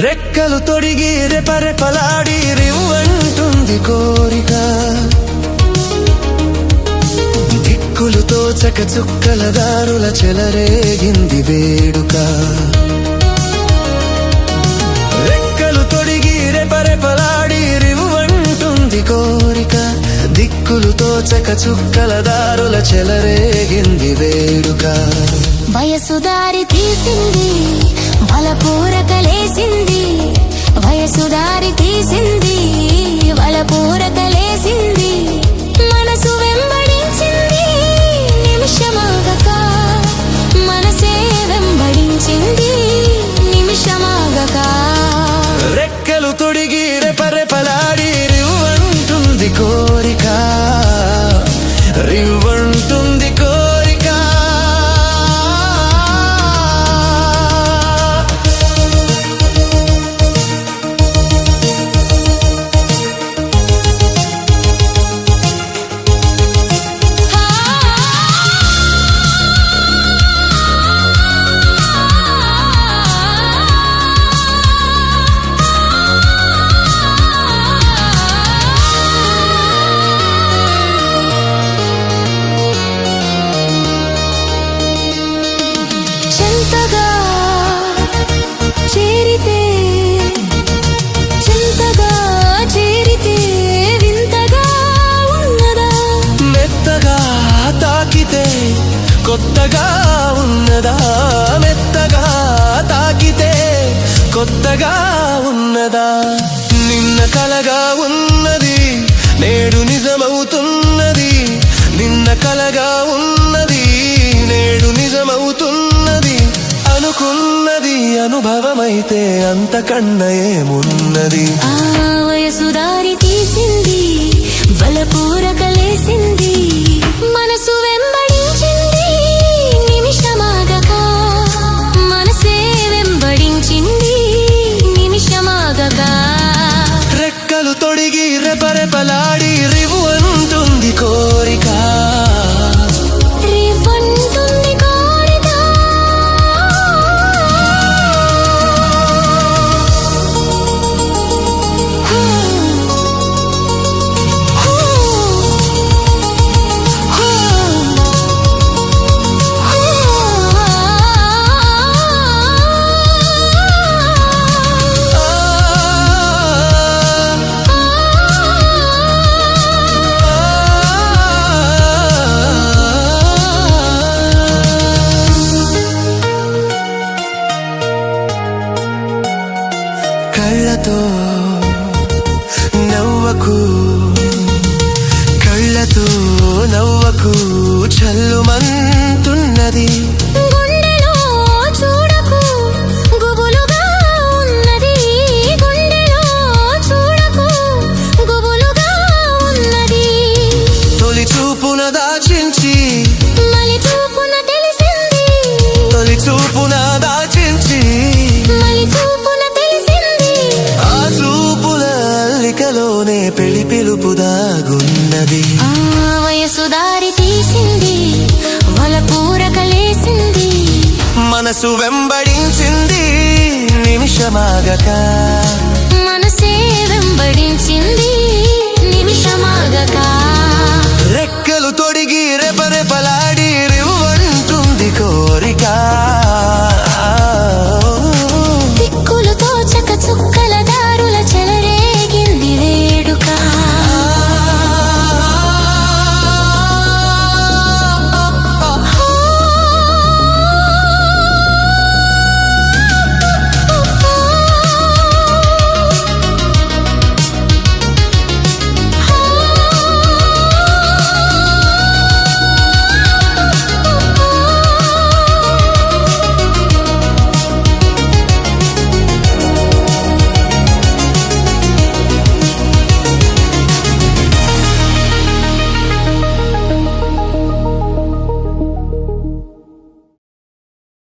రెక్కలు తొడిగి రెపరెపలాడి రివ్వంటుంది కోరిక, దిక్కులు తోచక చుక్కల దారుల చెలరేగింది వేడుక. రెక్కలు తొడిగి రెపరెపలాడి రివ్వంటుంది కోరిక, దిక్కులు తోచక చుక్కల దారుల చెలరేగింది వేడుక. వయసు దారి తీసింది వలపూరకలేసింది, వయసు దారి తీసింది వలపూరకలేసింది, మనసు వెంబడించింది నిమిషమాగక, మనసే వెంబడించింది నిమిషమాగక. రెక్కలు తొడిగి రెపరెపలాడి రివ్వంటుంది కోరిక, రివ్వంటుంది కోరిక. చింతగా చేరితే చింతగా చేరితే వింతగా ఉన్నదా, మెత్తగా తాకితే కొత్తగా ఉన్నదా, మెత్తగా తాకితే కొత్తగా ఉన్నదా. నిన్న కలగా ఉన్నది నేడు నిజమవుతున్నది, నిన్న కలగా ఉన్నది నేడు నిజమవుతున్నది, అనుకున్నది అనుభవమైతే అంతకన్నా ఏమున్నది. ఆ వయసు దారి తీసింది వలపూరకలేసింది, మనసు వెంబడించింది నిమిషమాగక, మనసే వెంబడించింది నిమిషమాగక. రెక్కలు తొడిగి రెపరెపలాడి రివ్వంటుంది కోరిక, రివ్వంటుంది కోరిక. కళ్ళతో నవ్వకు, కళ్ళతో నవ్వకు చల్లుమంటున్నది, గుండెలో చూడకు గుబులుగా ఉన్నది, గుండెలో చూడకు గుబులుగా ఉన్నది. తొలి చూపున దాచించి మలి చూపున తెలిసింది, తొలి చూపున దాచించి మలి చూపున తెలిసింది, ఆ చూపుల అల్లికలోనే పెళ్లి పిలుపు దాగున్నది. ఆ వయసు దారి తీసింది వలపూరకలేసింది, మనసు వెంబడించింది నిమిషమాగక, మనసే వెంబడించింది